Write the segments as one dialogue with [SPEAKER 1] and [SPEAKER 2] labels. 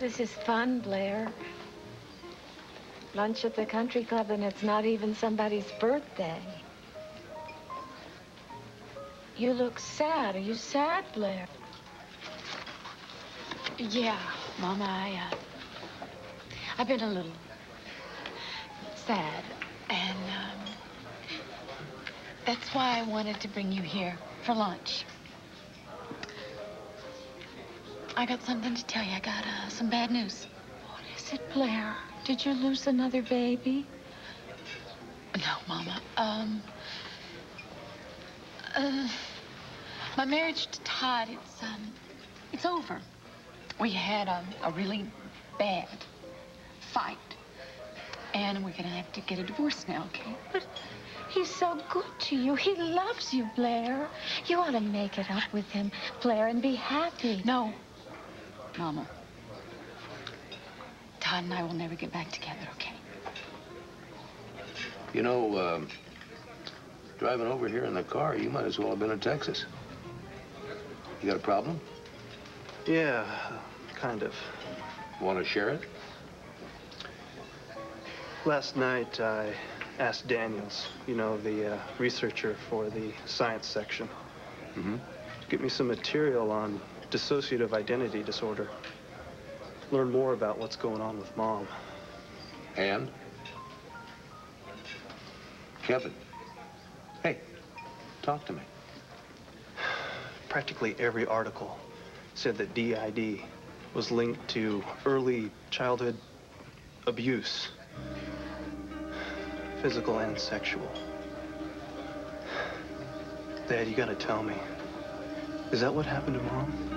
[SPEAKER 1] This is fun, Blair. Lunch at the country club, and it's not even somebody's birthday. You look sad. Are you sad, Blair?
[SPEAKER 2] Yeah, Mama, I've been a little sad, and that's why I wanted to bring you here for lunch. I got something to tell you. I got some bad news.
[SPEAKER 1] What is it, Blair? Did you lose another baby?
[SPEAKER 2] No, Mama. My marriage to Todd, it's over. We had a really bad fight, and we're gonna have to get a divorce now, okay?
[SPEAKER 1] But he's so good to you. He loves you, Blair. You ought to make it up with him, Blair, and be happy.
[SPEAKER 2] No, Mama. Todd and I will never get back together, okay?
[SPEAKER 3] You know, driving over here in the car, you might as well have been in Texas. You got a problem?
[SPEAKER 4] Yeah, kind of.
[SPEAKER 3] Want to share it?
[SPEAKER 4] Last night, I asked Daniels, you know, the researcher for the science section, to get me some material on dissociative identity disorder. Learn more about what's going on with Mom.
[SPEAKER 3] And? Kevin. Hey, talk to me.
[SPEAKER 4] Practically every article said that DID was linked to early childhood abuse, physical and sexual. Dad, you gotta tell me, is that what happened to Mom?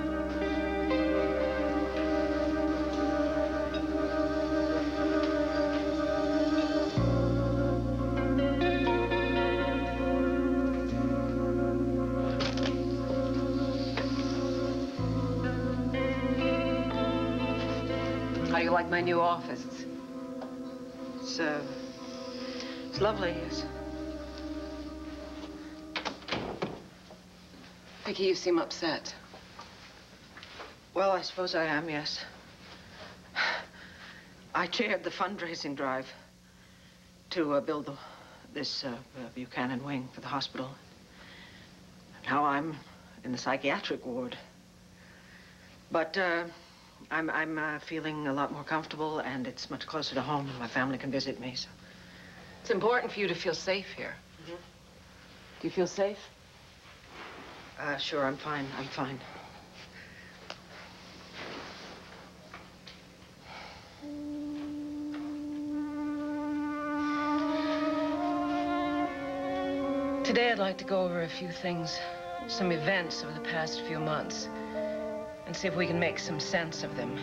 [SPEAKER 5] How do you like my new office? It's lovely, yes.
[SPEAKER 6] Vicky, you seem upset.
[SPEAKER 5] Well, I suppose I am, yes. I chaired the fundraising drive to build this Buchanan wing for the hospital. Now I'm in the psychiatric ward. But I'm feeling a lot more comfortable, and it's much closer to home, and my family can visit me, so.
[SPEAKER 6] It's important for you to feel safe here. Do you feel safe?
[SPEAKER 5] Sure, I'm fine. I'm fine.
[SPEAKER 6] Today, I'd like to go over a few things, some events of the past few months, and see if we can make some sense of them.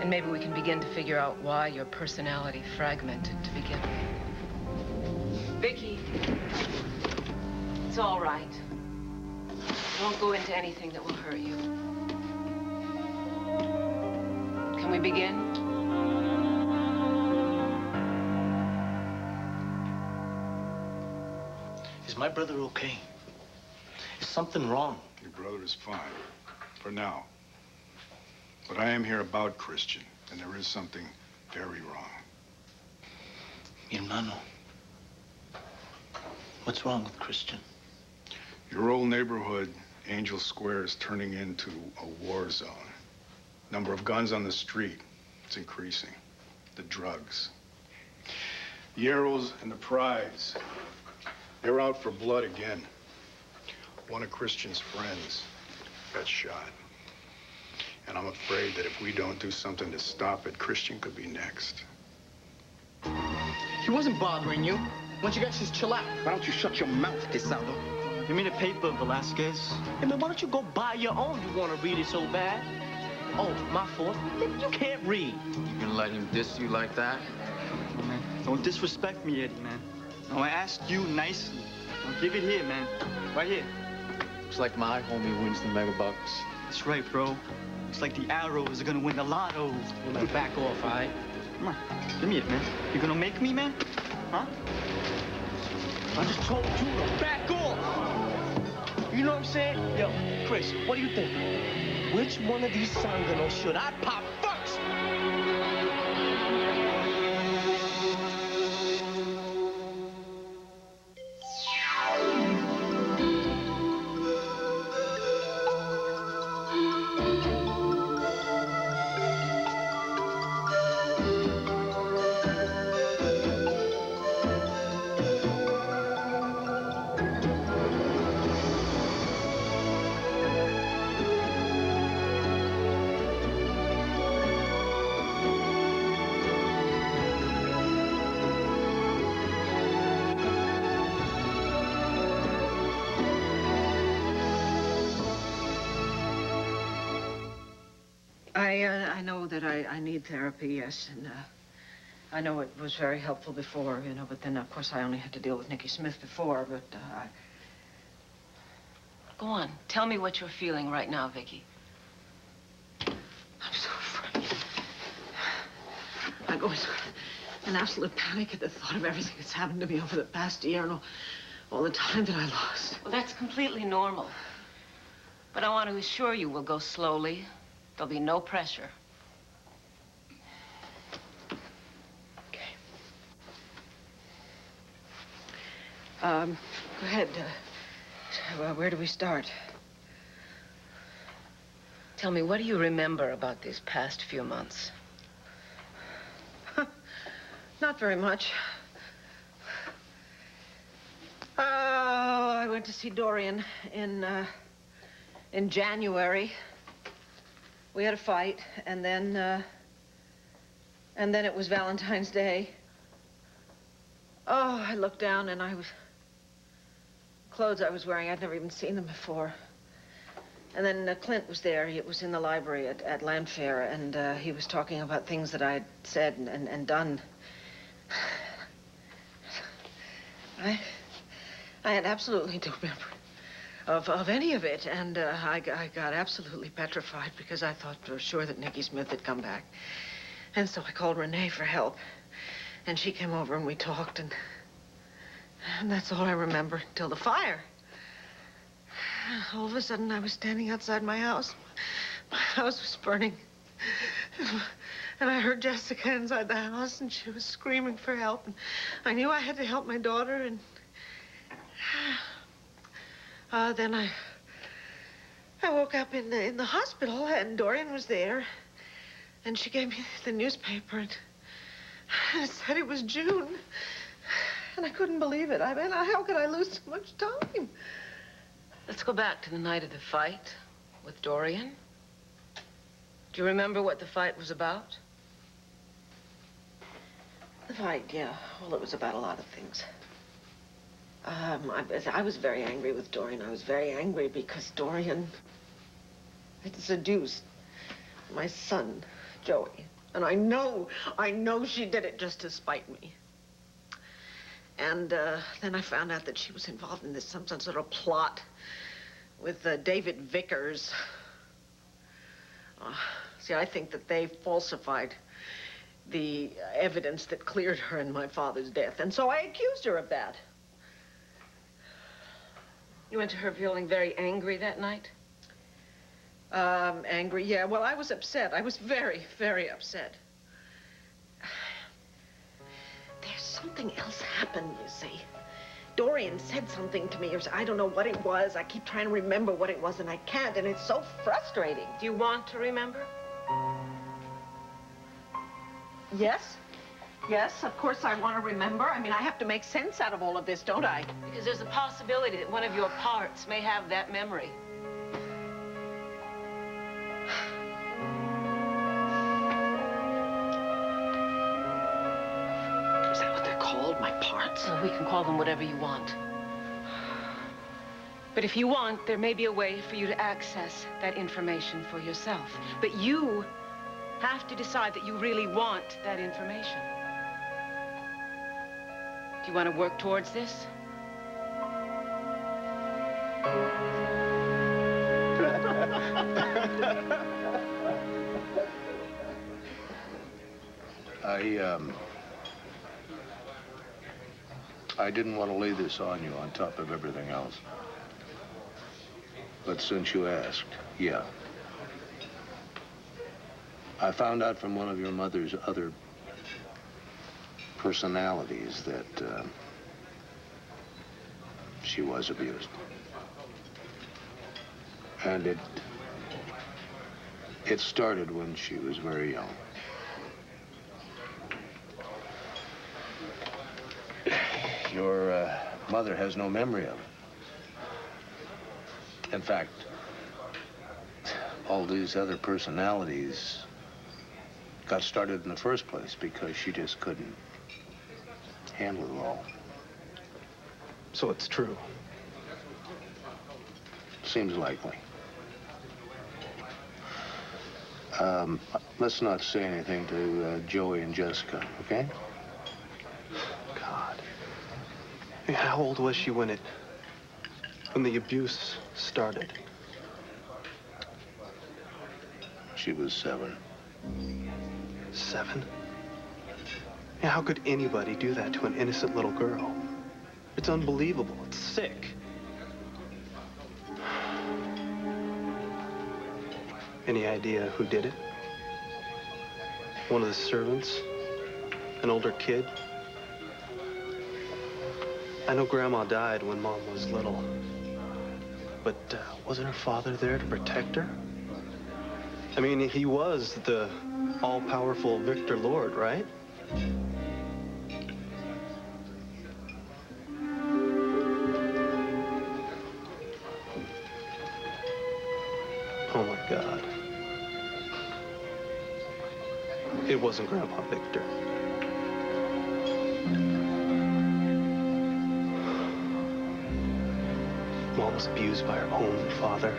[SPEAKER 6] And maybe we can begin to figure out why your personality fragmented to begin with. Vicky, it's all right. I won't go into anything that will hurt you. Can we begin?
[SPEAKER 7] Is my brother okay? Is something wrong?
[SPEAKER 8] Your brother is fine, for now. But I am here about Christian, and there is something very wrong.
[SPEAKER 7] Mi hermano. What's wrong with Christian?
[SPEAKER 8] Your old neighborhood, Angel Square, is turning into a war zone. Number of guns on the street, it's increasing. The drugs. The arrows and the prize, they're out for blood again. One of Christian's friends got shot. And I'm afraid that if we don't do something to stop it, Christian could be next.
[SPEAKER 7] He wasn't bothering you. Why don't you guys just chill out? Why don't you shut your mouth, Quesado?
[SPEAKER 4] You mean the paper, Velasquez?
[SPEAKER 7] Hey, man, why don't you go buy your own? You want to read it so bad? Oh, my fault. You can't read.
[SPEAKER 9] You gonna let him diss you like that?
[SPEAKER 4] Oh, man, don't disrespect me, Eddie, man. No, I asked you nicely. Now give it here, man. Right here.
[SPEAKER 9] Looks like my homie wins the megabucks.
[SPEAKER 4] That's right, bro. Looks like the Arrows are gonna win the lotto.
[SPEAKER 7] You man, back off, all right?
[SPEAKER 4] Come on, give me it, man. You gonna make me, man? Huh?
[SPEAKER 7] I just told you to back off. You know what I'm saying? Yo, Chris, what do you think? Which one of these sanganos should I pop first?
[SPEAKER 5] I know that I need therapy, yes, and I know it was very helpful before, you know, but then, of course, I only had to deal with Nicky Smith before, but
[SPEAKER 6] Go on. Tell me what you're feeling right now, Vicky.
[SPEAKER 5] I'm so afraid. I go into an absolute panic at the thought of everything that's happened to me over the past year and all the time that I lost.
[SPEAKER 6] Well, that's completely normal. But I want to assure you we'll go slowly. There'll be no pressure.
[SPEAKER 5] Okay. Go ahead. Where do we start?
[SPEAKER 6] Tell me, what do you remember about these past few months?
[SPEAKER 5] Not very much. I went to see Dorian in January. We had a fight, and then it was Valentine's Day. Oh, I looked down, and clothes I was wearing, I'd never even seen them before. And then Clint was there. He was in the library at Landfair, and he was talking about things that I'd said and done. I had absolutely no memory of any of it, and I got absolutely petrified because I thought for sure that Nicky Smith had come back. And so I called Renee for help, and she came over and we talked, and that's all I remember until the fire. All of a sudden, I was standing outside my house. My house was burning. And I heard Jessica inside the house, and she was screaming for help. And I knew I had to help my daughter, and then I woke up in the hospital, and Dorian was there. And she gave me the newspaper, and it said it was June. And I couldn't believe it. I mean, how could I lose so much time?
[SPEAKER 6] Let's go back to the night of the fight with Dorian. Do you remember what the fight was about?
[SPEAKER 5] The fight, yeah. Well, it was about a lot of things. I was very angry with Dorian. I was very angry because Dorian had seduced my son, Joey. And I know she did it just to spite me. And then I found out that she was involved in some sort of plot with David Vickers. See, I think that they falsified the evidence that cleared her in my father's death. And so I accused her of that.
[SPEAKER 6] You went to her feeling very angry that night?
[SPEAKER 5] Angry, yeah. Well, I was upset. I was very, very upset. There's something else happened, you see. Dorian said something to me, or I don't know what it was. I keep trying to remember what it was, and I can't, and it's so frustrating.
[SPEAKER 6] Do you want to remember?
[SPEAKER 5] Yes. Yes, of course I want to remember. I mean, I have to make sense out of all of this, don't I?
[SPEAKER 6] Because there's a possibility that one of your parts may have that memory.
[SPEAKER 5] Is that what they're called, my parts?
[SPEAKER 6] Well, we can call them whatever you want. But if you want, there may be a way for you to access that information for yourself. But you have to decide that you really want that information. Do you want to work towards this?
[SPEAKER 3] I didn't want to lay this on you on top of everything else. But since you asked, yeah. I found out from one of your mother's other personalities that she was abused. And it started when she was very young. Your mother has no memory of it. In fact, all these other personalities got started in the first place because she just couldn't handle it all.
[SPEAKER 4] So it's true.
[SPEAKER 3] Seems likely. Let's not say anything to Joey and Jessica, okay?
[SPEAKER 4] God. Hey, how old was she when the abuse started?
[SPEAKER 3] She was 7.
[SPEAKER 4] 7? Yeah, how could anybody do that to an innocent little girl? It's unbelievable. It's sick. Any idea who did it? One of the servants? An older kid? I know Grandma died when Mom was little. But wasn't her father there to protect her? I mean, he was the all-powerful Victor Lord, right? Oh, my God. It wasn't Grandpa Victor. Mom was abused by her own father.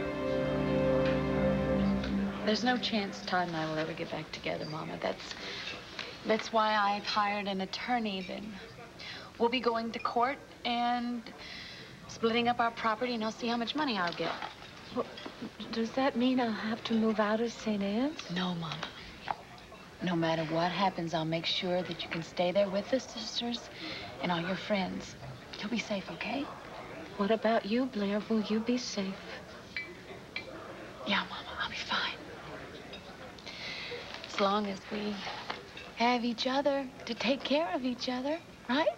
[SPEAKER 2] There's no chance Todd and I will ever get back together, Mama. That's why I've hired an attorney. Then we'll be going to court and splitting up our property, and I'll see how much money I'll get.
[SPEAKER 1] Well, does that mean I'll have to move out of St. Anne's?
[SPEAKER 2] No, Mama. No matter what happens, I'll make sure that you can stay there with the sisters and all your friends. You'll be safe, okay?
[SPEAKER 1] What about you, Blair? Will you be safe?
[SPEAKER 2] Yeah, Mama, I'll be fine. As long as we have each other to take care of each other, right?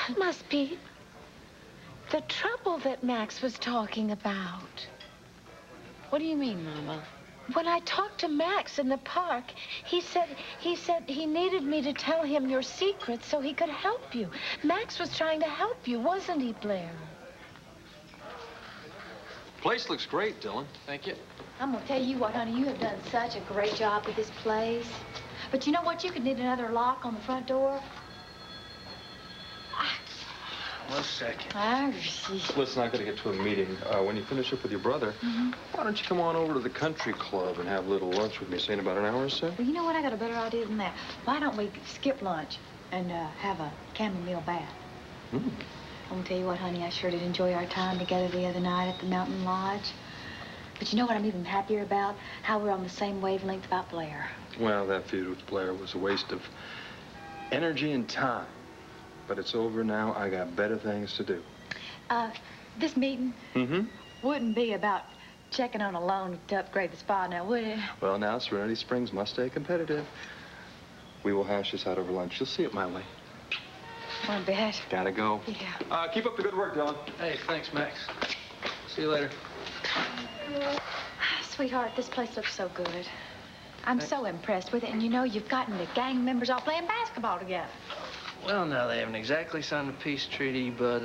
[SPEAKER 1] That must be the trouble that Max was talking about.
[SPEAKER 2] What do you mean, Mama?
[SPEAKER 1] When I talked to Max in the park, he said he needed me to tell him your secret so he could help you. Max was trying to help you, wasn't he, Blair?
[SPEAKER 10] Place looks great, Dylan. Thank you.
[SPEAKER 11] I'm gonna tell you what, honey, you have done such a great job with this place. But you know what? You could need another lock on the front door.
[SPEAKER 10] 1 second.
[SPEAKER 11] Well,
[SPEAKER 10] Listen, I gotta get to a meeting. When you finish up with your brother, why don't you come on over to the country club and have a little lunch with me, say in about an hour or so?
[SPEAKER 11] you know what? I got a better idea than that. Why don't we skip lunch and have a chamomile bath? I'm gonna tell you what, honey, I sure did enjoy our time together the other night at the Mountain Lodge. But you know what I'm even happier about? How we're on the same wavelength about Blair.
[SPEAKER 10] Well, that feud with Blair was a waste of energy and time. But it's over now. I got better things to do.
[SPEAKER 11] This meeting wouldn't be about checking on a loan to upgrade the spa now, would it?
[SPEAKER 10] Well, now Serenity Springs must stay competitive. We will hash this out over lunch. You'll see it my way.
[SPEAKER 11] One bet.
[SPEAKER 10] Gotta go.
[SPEAKER 11] Yeah.
[SPEAKER 10] Keep up the good work, Dylan.
[SPEAKER 9] Hey, thanks, Max. See you later.
[SPEAKER 11] Sweetheart, this place looks so good. I'm so impressed with it. And you know, you've gotten the gang members all playing basketball together.
[SPEAKER 9] Well, now, they haven't exactly signed a peace treaty, but,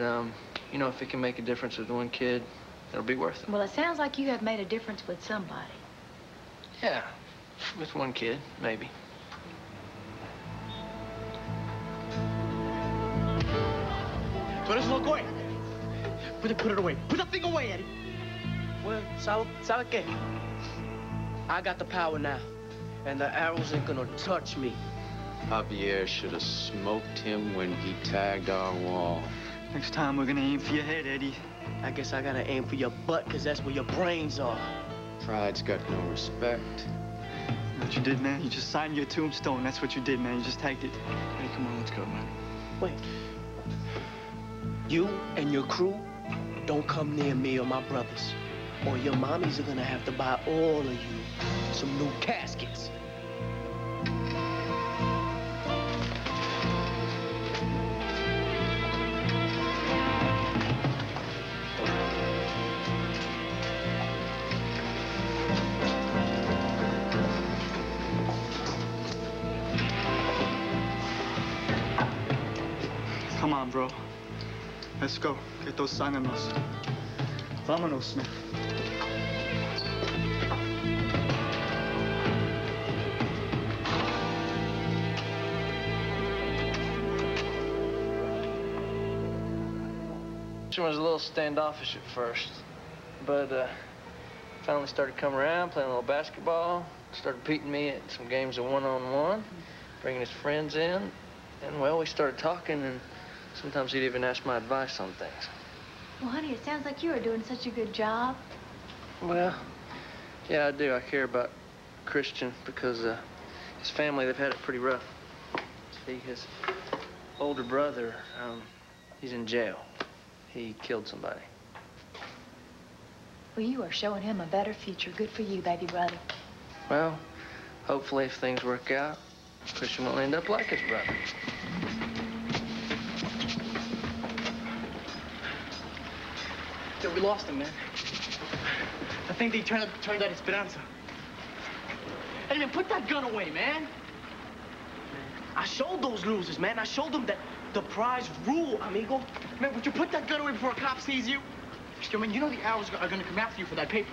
[SPEAKER 9] you know, if it can make a difference with one kid, it'll be worth it.
[SPEAKER 11] Well, it sounds like you have made a difference with somebody.
[SPEAKER 9] Yeah, with one kid, maybe.
[SPEAKER 7] Put this look away. Put it away. Put that thing away, Eddie.
[SPEAKER 12] Well, ¿sabe qué? I got the power now, and the arrows ain't gonna touch me.
[SPEAKER 9] Javier should have smoked him when he tagged our wall.
[SPEAKER 7] Next time, we're gonna aim for your head, Eddie.
[SPEAKER 12] I guess I gotta aim for your butt, because that's where your brains are.
[SPEAKER 9] Pride's got no respect.
[SPEAKER 7] What you did, man, you just signed your tombstone. That's what you did, man. You just tagged it. Hey, come on, let's go, man.
[SPEAKER 12] Wait. You and your crew don't come near me or my brothers, or your mommies are gonna have to buy all of you some new caskets.
[SPEAKER 7] Come on, bro. Let's go. Get those sánanos. Vámonos, man.
[SPEAKER 12] She was a little standoffish at first, but finally started coming around, playing a little basketball.
[SPEAKER 9] started beating me at some games of one-on-one, bringing his friends in. And, well, we started talking, and sometimes he'd even ask my advice on things.
[SPEAKER 11] Well, honey, it sounds like you are doing such a good job.
[SPEAKER 9] Well, yeah, I do. I care about Christian because his family, they've had it pretty rough. See, his older brother, he's in jail. He killed somebody.
[SPEAKER 11] Well, you are showing him a better future. Good for you, baby brother.
[SPEAKER 9] Well, hopefully if things work out, Christian will end up like his brother.
[SPEAKER 7] Dude, we lost him, man. I think they turned out Esperanza. Hey, man, put that gun away, man. I showed those losers, man. I showed them that the prize rule, amigo. Man, would you put that gun away before a cop sees you? Yo, man, you know the Arrows are gonna come after you for that paper.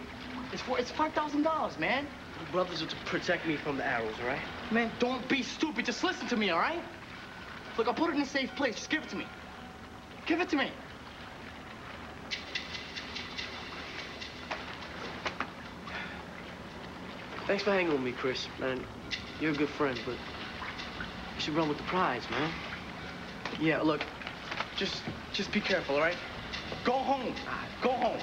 [SPEAKER 7] It's $5,000, man. Your brothers are to protect me from the Arrows, all right? Man, don't be stupid. Just listen to me, all right? Look, I'll put it in a safe place. Just give it to me. Give it to me.
[SPEAKER 12] Thanks for hanging with me, Chris. Man, you're a good friend, but you should run with the prize, man.
[SPEAKER 7] Yeah, look, just be careful, all right? Go home. Go home.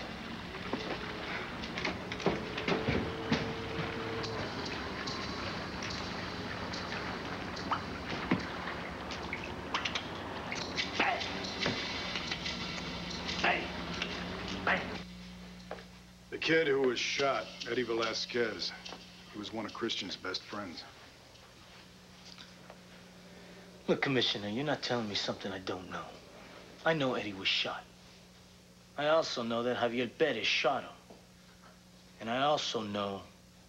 [SPEAKER 8] The kid who was shot, Eddie Velasquez, he was one of Christian's best friends.
[SPEAKER 13] Look, Commissioner, you're not telling me something I don't know. I know Eddie was shot. I also know that Javier Perez shot him. And I also know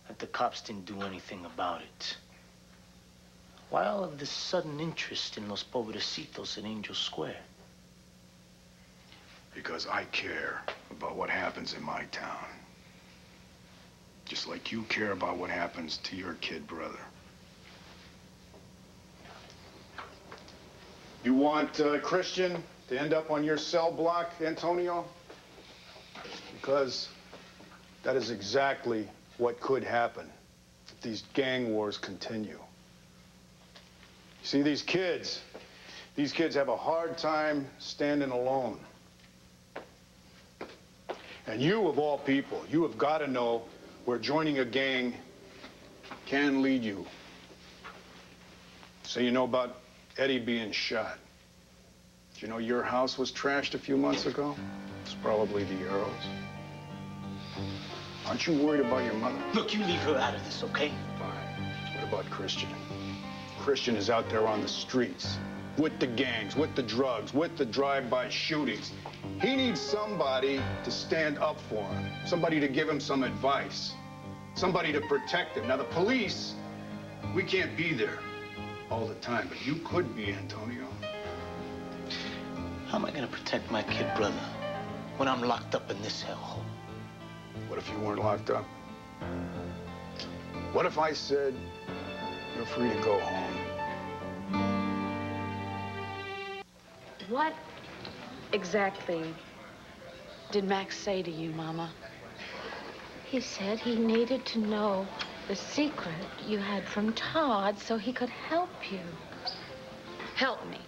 [SPEAKER 13] that the cops didn't do anything about it. Why all of this sudden interest in Los Pobrecitos in Angel Square?
[SPEAKER 8] Because I care about what happens in my town. Just like you care about what happens to your kid brother. You want Christian to end up on your cell block, Antonio? Because that is exactly what could happen if these gang wars continue. You see, these kids have a hard time standing alone. And you, of all people, you have got to know where joining a gang can lead you. So you know about Eddie being shot. Did you know your house was trashed a few months ago? It's probably the Arrows. Aren't you worried about your mother?
[SPEAKER 13] Look, you leave her out of this, okay?
[SPEAKER 8] Fine. What about Christian? Christian is out there on the streets, with the gangs, with the drugs, with the drive-by shootings. He needs somebody to stand up for him, somebody to give him some advice, somebody to protect him. Now, the police, we can't be there all the time, but you could be, Antonio.
[SPEAKER 13] How am I gonna protect my kid brother when I'm locked up in this hellhole?
[SPEAKER 8] What if you weren't locked up? What if I said you're free to go home?
[SPEAKER 2] What exactly did Max say to you, Mama?
[SPEAKER 1] He said he needed to know the secret you had from Todd so he could help you.
[SPEAKER 2] Help me.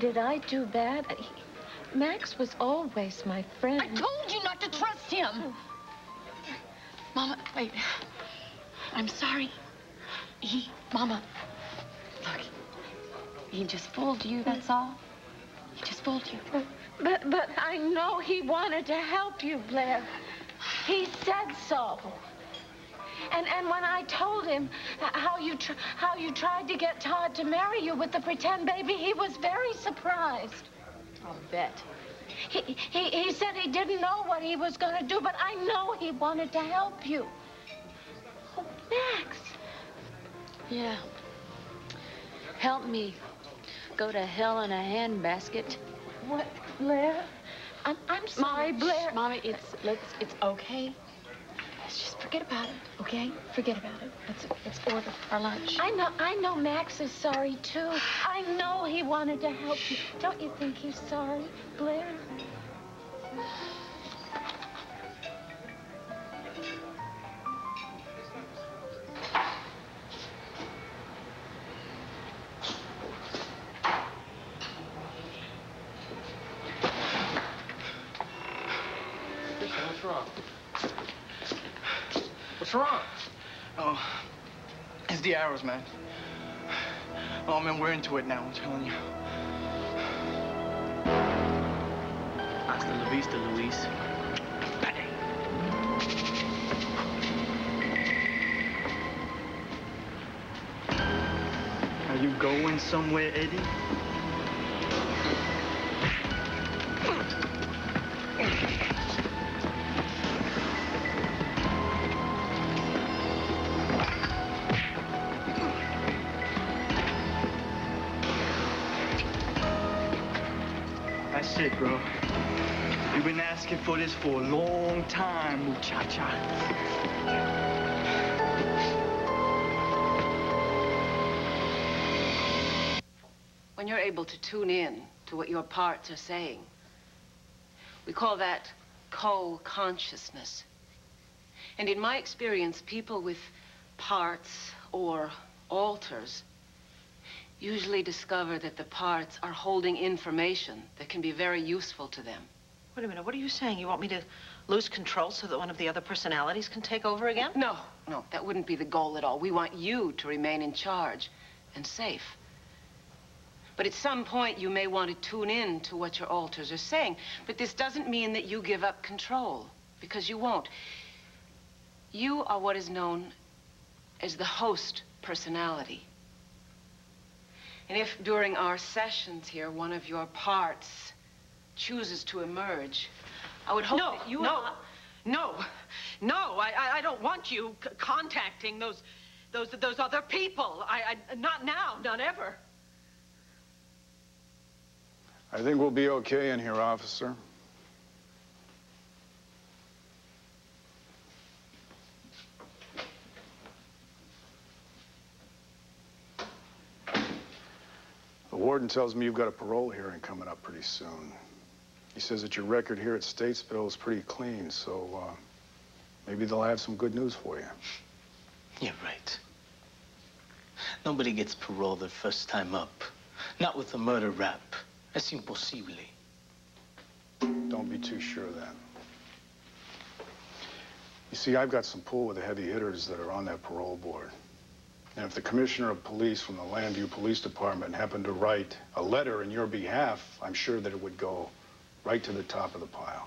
[SPEAKER 1] Did I do bad? Max was always my friend.
[SPEAKER 2] I told you not to trust him. Mama, wait. I'm sorry. Mama, look, he just fooled you, that's all. He just fooled you.
[SPEAKER 1] But I know he wanted to help you, Blair. He said so. And when I told him how you tried to get Todd to marry you with the pretend baby, he was very surprised.
[SPEAKER 2] I'll bet.
[SPEAKER 1] He said he didn't know what he was going to do, but I know he wanted to help you. Oh, Max.
[SPEAKER 2] Yeah. Help me go to hell in a handbasket.
[SPEAKER 1] What, Blair? I'm sorry, Blair.
[SPEAKER 2] Mommy, it's okay. Let's just forget about it, okay? Forget about it. Let's order our lunch.
[SPEAKER 1] I know Max is sorry, too. I know he wanted to help you. Don't you think he's sorry, Blair?
[SPEAKER 9] wrong? What's wrong?
[SPEAKER 7] Oh, it's the arrows, man. Oh, man, we're into it now, I'm telling you.
[SPEAKER 13] Hasta la vista, Luis.
[SPEAKER 7] Are you going somewhere, Eddie? That's it, bro. You've been asking for this for a long time, muchacha.
[SPEAKER 6] When you're able to tune in to what your parts are saying, we call that co-consciousness. And in my experience, people with parts or alters usually discover that the parts are holding information that can be very useful to them.
[SPEAKER 5] Wait a minute, what are you saying? You want me to lose control so that one of the other personalities can take over again?
[SPEAKER 6] No, that wouldn't be the goal at all. We want you to remain in charge and safe. But at some point, you may want to tune in to what your alters are saying. But this doesn't mean that you give up control, because you won't. You are what is known as the host personality. And if during our sessions here, one of your parts chooses to emerge, I would hope that you...
[SPEAKER 5] No, I don't want you contacting those other people. Not now, not ever.
[SPEAKER 8] I think we'll be okay in here, officer. The warden tells me you've got a parole hearing coming up pretty soon. He says that your record here at Statesville is pretty clean, so maybe they'll have some good news for you.
[SPEAKER 13] You're right. Nobody gets parole their first time up. Not with a murder rap. Es imposible.
[SPEAKER 8] Don't be too sure then. You see, I've got some pull with the heavy hitters that are on that parole board. And if the commissioner of police from the Landview Police Department happened to write a letter in your behalf, I'm sure that it would go right to the top of the pile.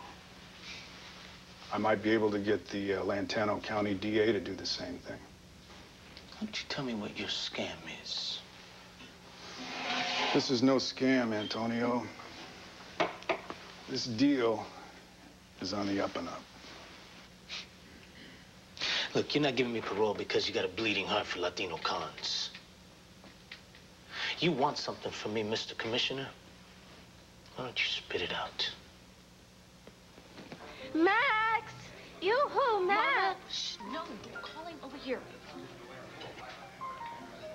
[SPEAKER 8] I might be able to get the Lantano County DA to do the same thing.
[SPEAKER 13] Why don't you tell me what your scam is?
[SPEAKER 8] This is no scam, Antonio. This deal is on the up and up.
[SPEAKER 13] Look, you're not giving me parole because you got a bleeding heart for Latino cons. You want something from me, Mr. Commissioner? Why don't you spit it out?
[SPEAKER 1] Max! Yoo-hoo, Max!
[SPEAKER 2] Mama, shh, no, you're calling over here.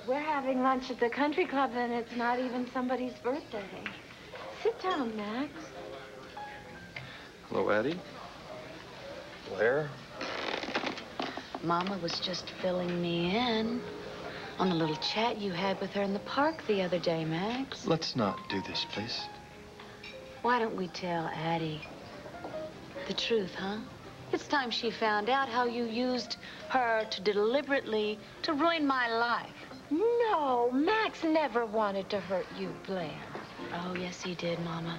[SPEAKER 1] We're having lunch at the country club, and it's not even somebody's birthday. Sit down, Max.
[SPEAKER 10] Hello, Addie. Blair.
[SPEAKER 2] Mama was just filling me in on the little chat you had with her in the park the other day, Max.
[SPEAKER 10] Let's not do this, please.
[SPEAKER 2] Why don't we tell Addie the truth, huh? It's time she found out how you used her to deliberately to ruin my life.
[SPEAKER 1] No, Max never wanted to hurt you, Blair.
[SPEAKER 2] Oh, yes, he did, Mama.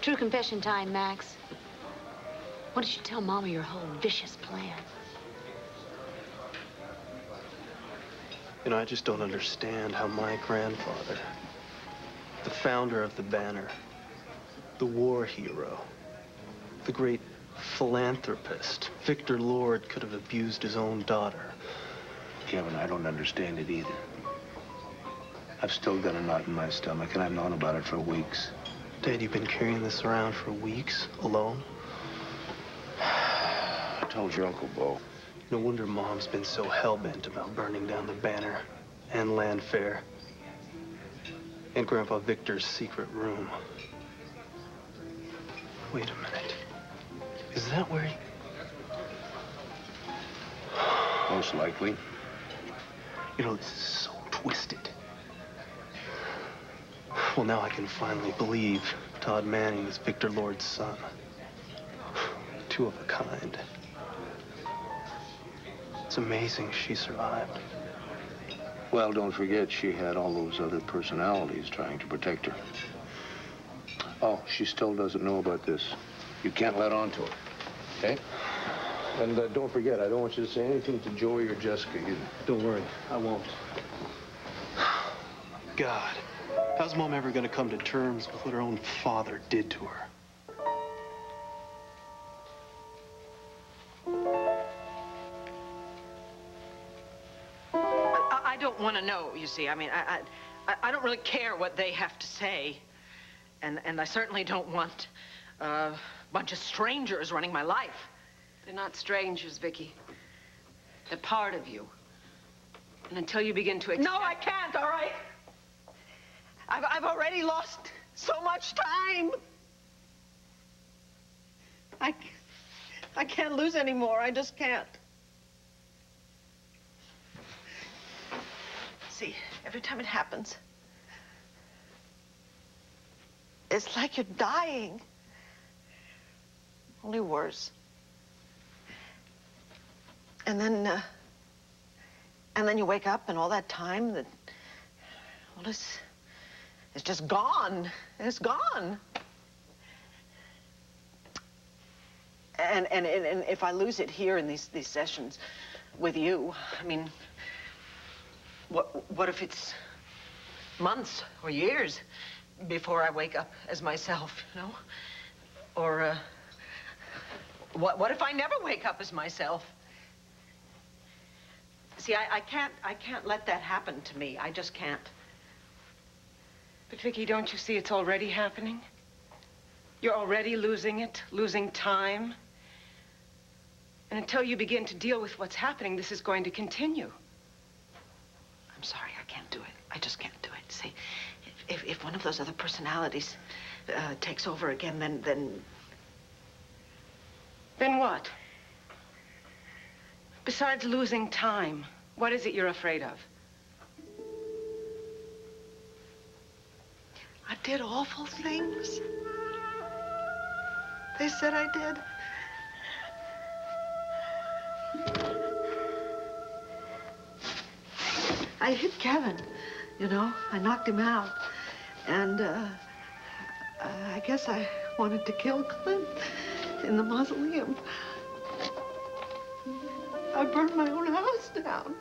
[SPEAKER 2] True confession time, Max. Why don't you tell Mama your whole vicious plan?
[SPEAKER 4] You know, I just don't understand how my grandfather, the founder of the Banner, the war hero, the great philanthropist, Victor Lord, could have abused his own daughter.
[SPEAKER 3] Kevin, I don't understand it either. I've still got a knot in my stomach, and I've known about it for weeks.
[SPEAKER 4] Dad, you've been carrying this around for weeks, alone?
[SPEAKER 3] I told your Uncle Bo.
[SPEAKER 4] No wonder Mom's been so hell-bent about burning down the Banner and Land Fair and Grandpa Victor's secret room. Wait a minute. Is that where he...
[SPEAKER 3] Most likely.
[SPEAKER 4] You know, this is so twisted. Well, now I can finally believe Todd Manning is Victor Lord's son. two of a kind. It's amazing she survived.
[SPEAKER 3] Well, don't forget, she had all those other personalities trying to protect her. Oh, she still doesn't know about this. You can't let on to her, okay? And don't forget, I don't want you to say anything to Joey or Jessica either.
[SPEAKER 4] Don't worry, I won't. God, how's Mom ever gonna come to terms with what her own father did to her?
[SPEAKER 5] I don't want to know, you see. I mean, I don't really care what they have to say. And I certainly don't want a bunch of strangers running my life.
[SPEAKER 6] They're not strangers, Vicky. They're part of you. And until you begin to accept...
[SPEAKER 5] No, I can't, all right? I've already lost so much time. I can't lose any more. I just can't. See, every time it happens, it's like you're dying. Only worse. And then you wake up, and all that time, well, it's just gone. It's gone. And if I lose it here in these sessions with you, I mean, what if it's months or years before I wake up as myself, you know? Or what if I never wake up as myself? See, I can't let that happen to me. I just can't.
[SPEAKER 6] But Vicky, don't you see it's already happening? You're already losing it, losing time. And until you begin to deal with what's happening, this is going to continue.
[SPEAKER 5] I'm sorry, I can't do it. I just can't do it. See, if one of those other personalities takes over again, then...
[SPEAKER 6] Then what? Besides losing time, what is it you're afraid of?
[SPEAKER 5] I did awful things. They said I did. I hit Kevin, you know. I knocked him out. And I guess I wanted to kill Clint in the mausoleum. I burned my own house down.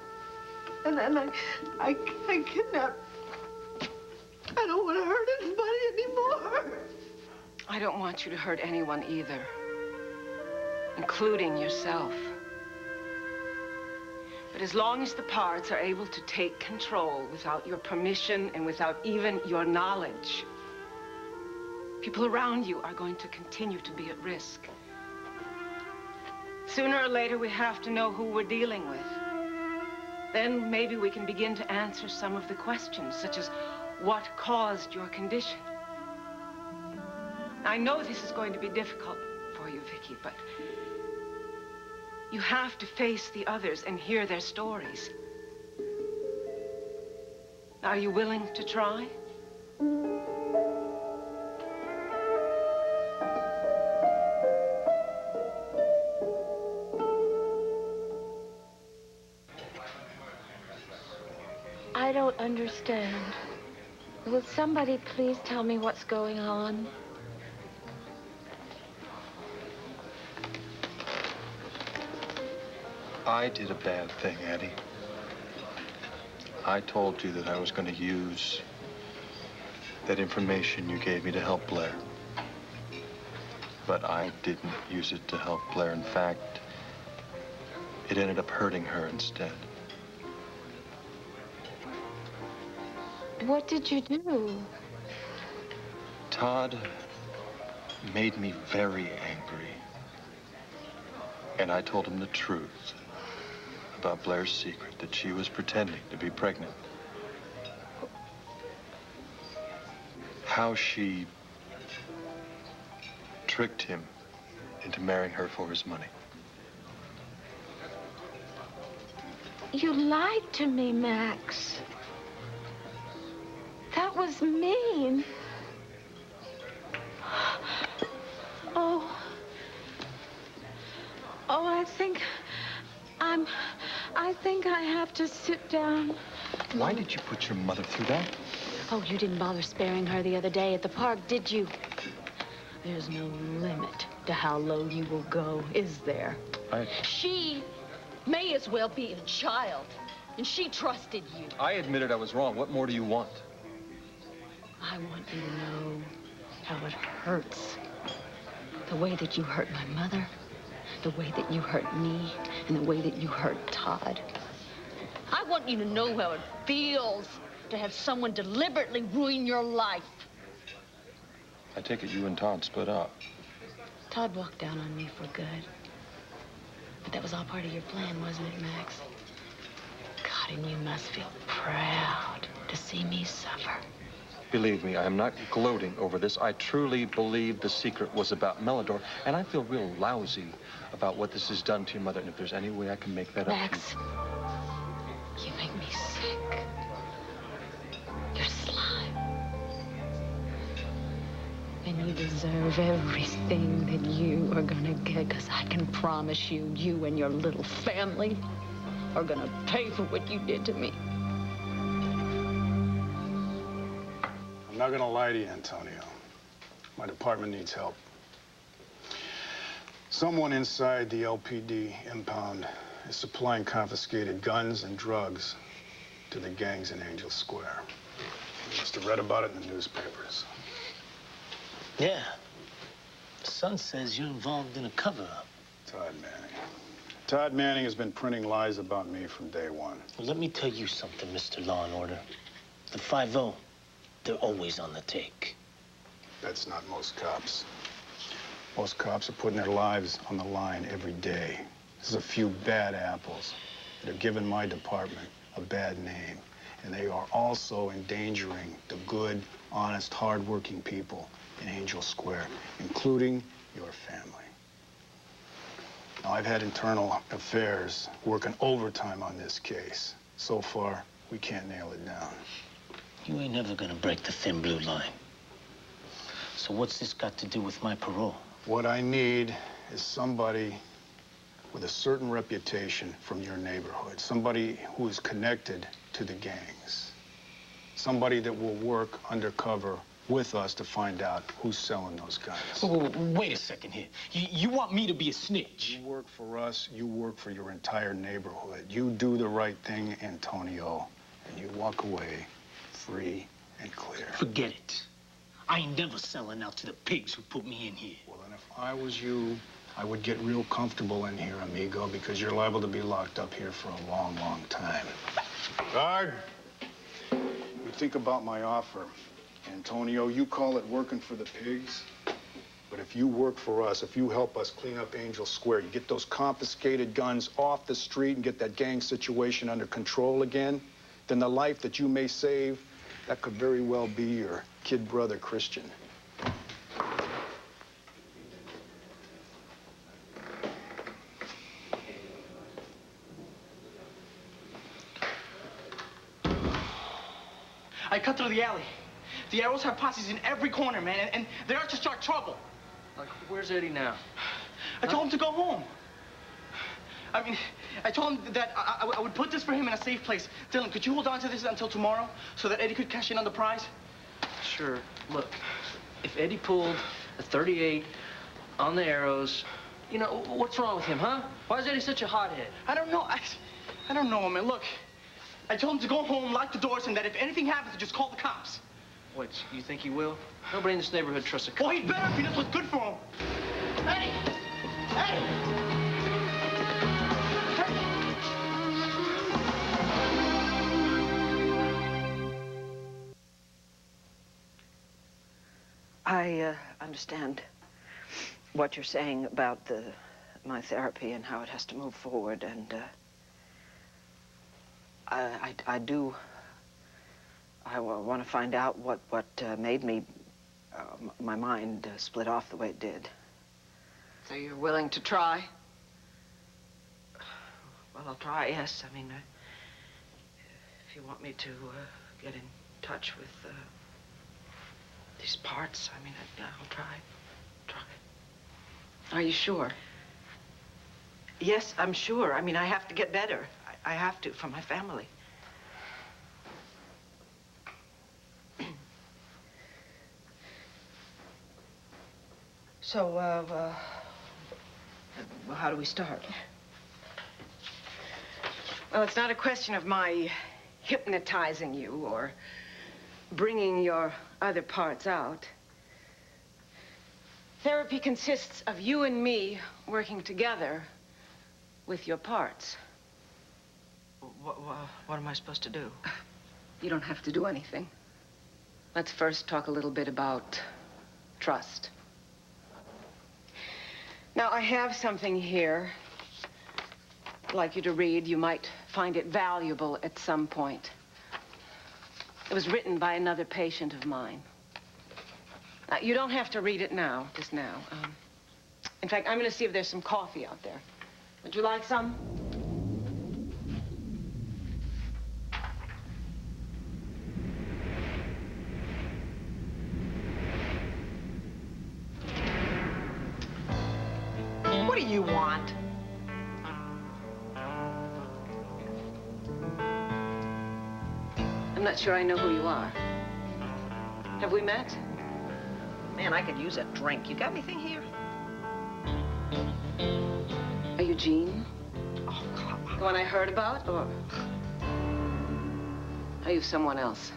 [SPEAKER 5] And then I kidnapped. I don't want to hurt anybody anymore.
[SPEAKER 6] I don't want you to hurt anyone either, including yourself. But as long as the parts are able to take control without your permission and without even your knowledge, people around you are going to continue to be at risk. Sooner or later, we have to know who we're dealing with. Then maybe we can begin to answer some of the questions, such as what caused your condition. I know this is going to be difficult for you, Vicky, but you have to face the others and hear their stories. Are you willing to try?
[SPEAKER 1] I don't understand. Will somebody please tell me what's going on?
[SPEAKER 10] I did a bad thing, Addie. I told you that I was going to use that information you gave me to help Blair. But I didn't use it to help Blair. In fact, it ended up hurting her instead.
[SPEAKER 1] What did you do?
[SPEAKER 10] Todd made me very angry. And I told him the truth about Blair's secret, that she was pretending to be pregnant. How she tricked him into marrying her for his money.
[SPEAKER 1] You lied to me, Max. That was mean. think I have to sit down.
[SPEAKER 10] Why did you put your mother through that?
[SPEAKER 2] Oh, you didn't bother sparing her the other day at the park, did you? There's no limit to how low you will go, is there? She may as well be a child, and she trusted you.
[SPEAKER 10] I admitted I was wrong. What more do you want?
[SPEAKER 2] I want you to know how it hurts. The way that you hurt my mother, the way that you hurt me, and the way that you hurt Todd. I want you to know how it feels to have someone deliberately ruin your life.
[SPEAKER 10] I take it you and Todd split up.
[SPEAKER 2] Todd walked down on me for good. But that was all part of your plan, wasn't it, Max? God, and you must feel proud to see me suffer.
[SPEAKER 10] Believe me, I am not gloating over this. I truly believe the secret was about Melidor, and I feel real lousy about what this has done to your mother. And if there's any way I can make that
[SPEAKER 2] Max, you make me sick. You're slime. And you deserve everything that you are gonna get, because I can promise you, you and your little family are gonna pay for what you did to me.
[SPEAKER 8] I'm not gonna lie to you, Antonio. My department needs help. Someone inside the LPD impound is supplying confiscated guns and drugs to the gangs in Angel Square. You must have read about it in the newspapers.
[SPEAKER 13] Yeah. The Sun says you're involved in a cover-up.
[SPEAKER 8] Todd Manning. Todd Manning has been printing lies about me from day one.
[SPEAKER 13] Well, let me tell you something, Mr. Law and Order. The 5-0, they're always on the take.
[SPEAKER 8] That's not most cops. Most cops are putting their lives on the line every day. This is a few bad apples that are giving my department a bad name. And they are also endangering the good, honest, hard-working people in Angel Square, including your family. Now, I've had internal affairs working overtime on this case. So far, we can't nail it down.
[SPEAKER 13] You ain't never gonna break the thin blue line. So what's this got to do with my parole?
[SPEAKER 8] What I need is somebody with a certain reputation from your neighborhood. Somebody who is connected to the gangs. Somebody that will work undercover with us to find out who's selling those guns.
[SPEAKER 13] Oh, wait a second here. You want me to be a snitch?
[SPEAKER 8] You work for us, you work for your entire neighborhood. You do the right thing, Antonio, and you walk away free and clear.
[SPEAKER 13] Forget it. I ain't never selling out to the pigs who put me in here.
[SPEAKER 8] Well, then if I was you, I would get real comfortable in here, amigo, because you're liable to be locked up here for a long, long time. Guard! You think about my offer. Antonio, you call it working for the pigs, but if you work for us, if you help us clean up Angel Square, you get those confiscated guns off the street and get that gang situation under control again, then the life that you may save, that could very well be your kid brother, Christian.
[SPEAKER 7] I cut through the alley. The arrows have posses in every corner, man, and they're out to start trouble.
[SPEAKER 9] Like, where's Eddie now?
[SPEAKER 7] I told him to go home. I mean, I told him that I would put this for him in a safe place. Dylan, could you hold on to this until tomorrow so that Eddie could cash in on the prize?
[SPEAKER 9] Sure. Look, if Eddie pulled a 38 on the arrows, you know, what's wrong with him, huh? Why is Eddie such a hothead?
[SPEAKER 7] I don't know. I don't know, man. Look, I told him to go home, lock the doors, and that if anything happens, to just call the cops.
[SPEAKER 9] Wait, you think he will? Nobody in this neighborhood trusts a cop.
[SPEAKER 7] Well, he better if he knows what's good for him. Eddie! Eddie!
[SPEAKER 5] I understand what you're saying about my therapy and how it has to move forward, and I want to find out what made me my mind split off the way it did.
[SPEAKER 6] So you're willing to try?
[SPEAKER 5] Well, I'll try, yes. I mean, if you want me to get in touch with these parts, I mean, I'll try.
[SPEAKER 6] Are you sure?
[SPEAKER 5] Yes, I'm sure. I mean, I have to get better. I have to, for my family. So, well, how do we start?
[SPEAKER 6] Well, it's not a question of my hypnotizing you or bringing your other parts out. Therapy consists of you and me working together with your parts.
[SPEAKER 5] What am I supposed to do?
[SPEAKER 6] You don't have to do anything. Let's first talk a little bit about trust. Now, I have something here I'd like you to read. You might find it valuable at some point. It was written by another patient of mine. You don't have to read it now, just now. In fact, I'm going to see if there's some coffee out there. Would you like some?
[SPEAKER 5] What do you want?
[SPEAKER 6] I'm not sure I know who you are. Have we met?
[SPEAKER 5] Man, I could use a drink. You got anything here?
[SPEAKER 6] Are you Jean?
[SPEAKER 5] Oh, come on.
[SPEAKER 6] The one I heard about, or are you someone else?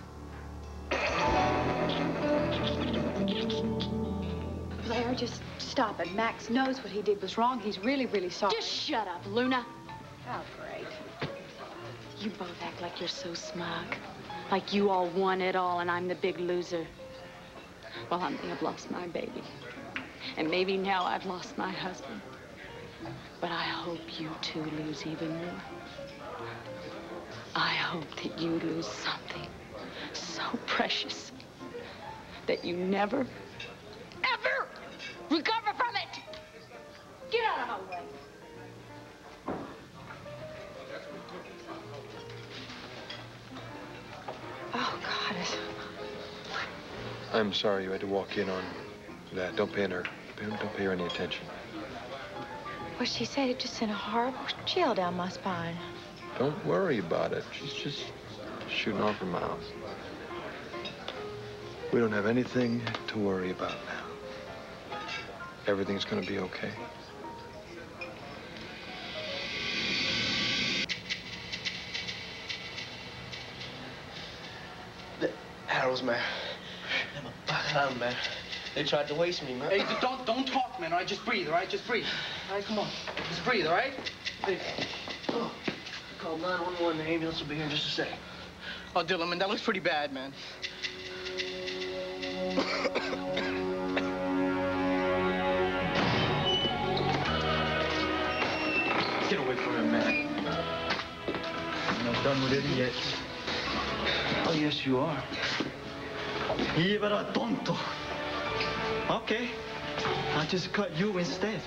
[SPEAKER 11] Blair, just stop it. Max knows what he did was wrong. He's really, really sorry.
[SPEAKER 2] Just shut up, Luna.
[SPEAKER 11] Oh, great.
[SPEAKER 2] You both act like you're so smug. Like you all won it all and I'm the big loser. Well, I may have lost my baby. And maybe now I've lost my husband. But I hope you two lose even more. I hope that you lose something so precious that you never, ever recover from it. Get out of my way.
[SPEAKER 11] Oh, God.
[SPEAKER 10] I'm sorry you had to walk in on that. Don't pay her any attention.
[SPEAKER 11] Well, she said it just sent a horrible chill down my spine.
[SPEAKER 10] Don't worry about it. She's just shooting off her mouth. We don't have anything to worry about now. Everything's gonna be okay.
[SPEAKER 12] The arrows, man. They're back, man. They tried to waste me, man.
[SPEAKER 7] Hey, don't talk, man, all right? Just breathe, all right? Just breathe. All right, come on. Just breathe, all right?
[SPEAKER 12] Hey, oh, call 911. The ambulance will be here in just a second.
[SPEAKER 7] Oh, Dylan, man, that looks pretty bad, man.
[SPEAKER 13] Get away from him, man. I'm not done with it yet.
[SPEAKER 12] Oh, yes, you are.
[SPEAKER 13] Libera tonto. Okay. I'll just cut you instead.